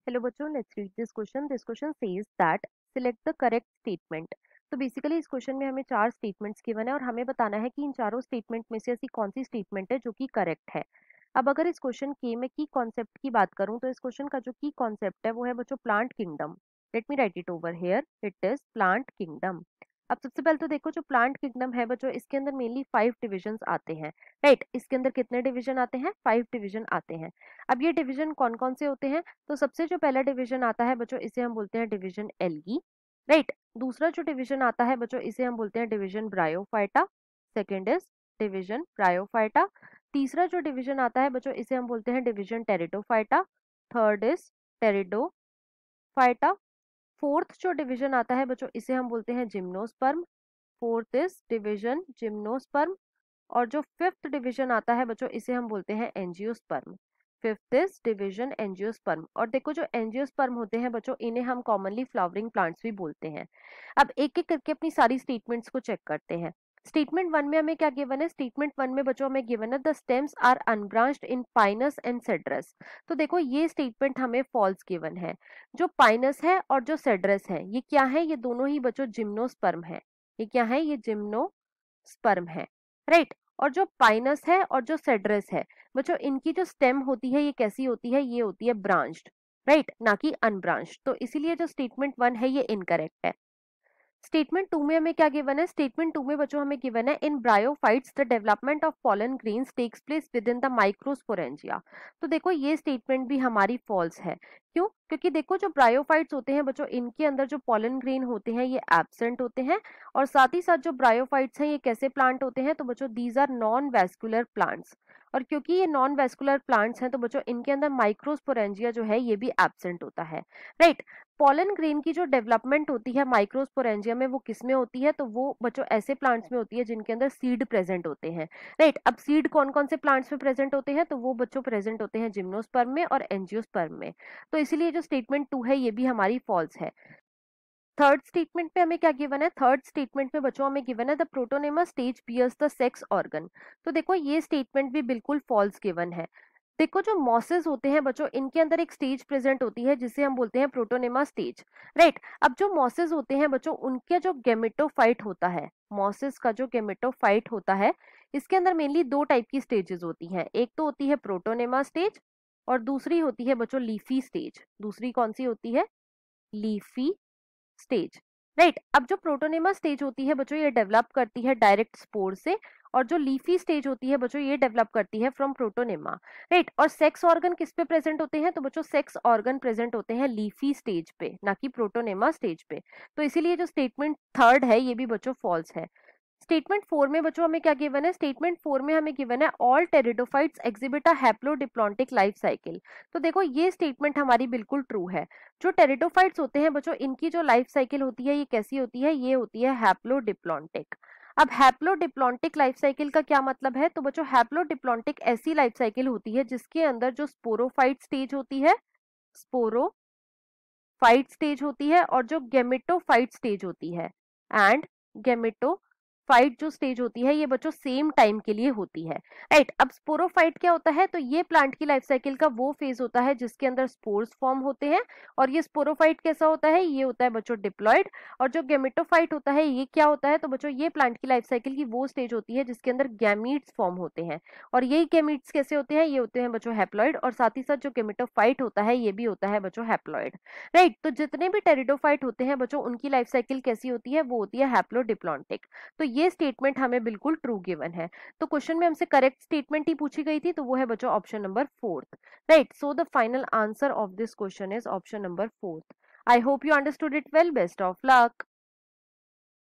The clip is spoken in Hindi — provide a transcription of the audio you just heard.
Hello बच्चों, let's read this question. This question says that select the correct statement. तो बेसिकली इस क्वेश्चन में हमें चार स्टेटमेंट्स गिवन है और हमें बताना है कि इन चारों स्टेटमेंट में से ऐसी कौन सी स्टेटमेंट है जो कि करेक्ट है। अब अगर इस क्वेश्चन के में की कॉन्सेप्ट की बात करूं तो इस क्वेश्चन का जो की कॉन्सेप्ट है वो है बच्चों plant kingdom. Let me right it over here, it is plant kingdom. अब सबसे पहले तो देखो जो प्लांट किंगडम है बच्चों, इसके अंदर मेनली 5 डिविजन्स आते हैं। राइट, इसके अंदर कितने डिवीजन आते हैं? 5 डिवीजन आते हैं। अब ये डिवीजन कौन कौन से होते हैं? तो सबसे जो पहला डिवीजन आता है बच्चों, इसे हम बोलते हैं डिवीजन एल्गी। राइट, दूसरा जो डिवीजन आता है बच्चों, इसे हम बोलते हैं division bryophyta. Second is division bryophyta. तीसरा जो डिवीजन आता है बच्चों, इसे हम बोलते हैं division pteridophyta. Third is pteridophyta. Fourth जो डिवीजन आता है बच्चों, इसे हम बोलते हैं gymnosperm. Fourth is division gymnosperm. और जो फिफ्थ डिवीजन आता है बच्चों, इसे हम बोलते हैं angiosperm. Fifth is division angiosperm. और देखो जो एंजियोस्पर्म होते हैं बच्चों, इन्हें हम कॉमनली फ्लावरिंग प्लांट्स भी बोलते हैं। अब एक एक करके अपनी सारी स्टेटमेंट्स को चेक करते हैं। स्टेटमेंट वन में हमें क्या गिवन है? स्टेटमेंट वन में बच्चों हमें गिवन है the stems are unbranched in Pinus and Cedrus. तो देखो ये स्टेटमेंट हमें फॉल्स गिवन है। जो पाइनस है और जो सेड्रस है ये क्या है? ये दोनों ही बच्चों जिम्नोस्पर्म है। ये क्या है? ये जिम्नोस्पर्म है। राइट, और जो पाइनस है और जो सेड्रस है बच्चों, इनकी जो स्टेम होती है ये कैसी होती है? ये होती है ब्रांच्ड। राइट, ना कि अनब्रांच्ड। तो इसीलिए जो स्टेटमेंट वन है ये इनकरेक्ट है। स्टेटमेंट टू में हमें क्या गिवन है? स्टेटमेंट टू में बच्चों हमें गिवन है in bryophytes the development of pollen grains takes place within the microsporangia. तो देखो ये स्टेटमेंट भी हमारी फॉल्स है। क्यों? क्योंकि देखो जो ब्रायोफाइट्स होते हैं बच्चों, इनके अंदर जो पॉलन ग्रेन होते हैं ये एब्सेंट होते हैं। और साथ ही साथ जो ब्रायोफाइट्स हैं ये कैसे प्लांट होते हैं? तो बच्चों these are non vascular plants. और क्योंकि ये नॉन वेस्कुलर प्लांट्स हैं तो बच्चों इनके अंदर माइक्रोस्पोरेंजिया जो है ये भी एब्सेंट होता है। राइट, पॉलन ग्रेन की जो डेवलपमेंट होती है माइक्रोस्पोरेंजिया में, वो किसमें होती है? तो वो बच्चों ऐसे प्लांट्स में होती है जिनके अंदर सीड प्रेजेंट होते हैं। राइट, अब सीड कौन कौन से प्लांट्स में प्रेजेंट होते हैं? तो वो बच्चों प्रेजेंट होते हैं जिम्नोस्पर्म में और एंजियोस्पर्म में। तो इसीलिए जो स्टेटमेंट टू है ये भी हमारी फॉल्स है। थर्ड स्टेटमेंट में हमें क्या गिवन है? थर्ड स्टेटमेंट में बच्चों हमें गिवन है the protonema stage bears the sex organ. तो देखो ये स्टेटमेंट भी बिल्कुल फॉल्स गिवन है। देखो जो मॉसेस होते हैं बच्चों, इनके अंदर एक स्टेज प्रेजेंट होती है जिसे हम बोलते हैं प्रोटोनेमा स्टेज। राइट, अब जो मॉसेस होते हैं बच्चों, उनका जो गेमेटोफाइट होता है, मॉसेस का जो गेमेटोफाइट होता है, इसके अंदर मेनली दो टाइप की स्टेजेस होती हैं। एक तो होती है प्रोटोनेमा स्टेज और दूसरी होती है बच्चों लीफी स्टेज। दूसरी कौन सी होती है? Leafy stage. राइट, अब जो प्रोटोनेमा स्टेज होती है बच्चों, ये डेवलप करती है डायरेक्ट स्पोर से। और जो लीफी स्टेज होती है बच्चों, ये डेवलप करती है फ्रॉम प्रोटोनेमा। राइट, और सेक्स ऑर्गन किस पे प्रेजेंट होते हैं? तो बच्चों सेक्स ऑर्गन प्रेजेंट होते हैं लीफी स्टेज पे, ना कि प्रोटोनेमा स्टेज पे। तो इसीलिए जो स्टेटमेंट थर्ड है ये भी बच्चों फॉल्स है। स्टेटमेंट फोर में बच्चों हमें क्या गिवन है? स्टेटमेंट फोर में हमें गिवन है all pteridophytes exhibit a haplodiplontic life cycle. तो देखो ये स्टेटमेंट हमारी बिल्कुल ट्रू है। जो टेरिडोफाइट्स होते हैं बच्चों, इनकी जो लाइफ साइकिल होती है ये कैसी होती है? ये होती है हैप्लोडिप्लॉन्टिक। अब हैप्लोडिप्लॉन्टिक लाइफ साइकिल का क्या मतलब है? तो बच्चों हैप्लोडिप्लॉन्टिक ऐसी लाइफ साइकिल होती है जिसके अंदर जो स्पोरोफाइट स्टेज होती है, स्पोरोफाइट स्टेज होती है, और जो गेमेटोफाइट स्टेज होती है एंड गेमेटोफाइट जो स्टेज होती है, ये बच्चों सेम टाइम के लिए होती है। राइट, अब स्पोरोफाइट क्या होता है? तो ये प्लांट की लाइफ साइकिल का वो फेज होता है जिसके अंदर स्पोर्स फॉर्म होते हैं। और ये स्पोरोफाइट कैसा होता है? ये होता है बच्चों डिप्लॉयड। और जो गेमेटोफाइट होता है ये क्या होता है? तो बच्चों ये प्लांट की लाइफ साइकिल की वो स्टेज होती है जिसके अंदर गैमीट्स फॉर्म होते हैं। और यही गैमीट्स कैसे होते हैं? ये होते हैं बच्चों हैप्लॉइड। और साथ ही साथ जो गेमेटोफाइट होता है ये भी होता है बच्चों हैप्लॉइड। राइट, तो जितने भी टेरिडोफाइट होते हैं बच्चों, उनकी लाइफ साइकिल कैसी होती है? वो होती है हैप्लोडिप्लॉन्टिक। तो ये स्टेटमेंट हमें बिल्कुल ट्रू गिवन है। तो क्वेश्चन में हमसे करेक्ट स्टेटमेंट ही पूछी गई थी, तो वो है बच्चों option number fourth. Right, so the final answer of this question is option number fourth. I hope you understood it well. Best of luck.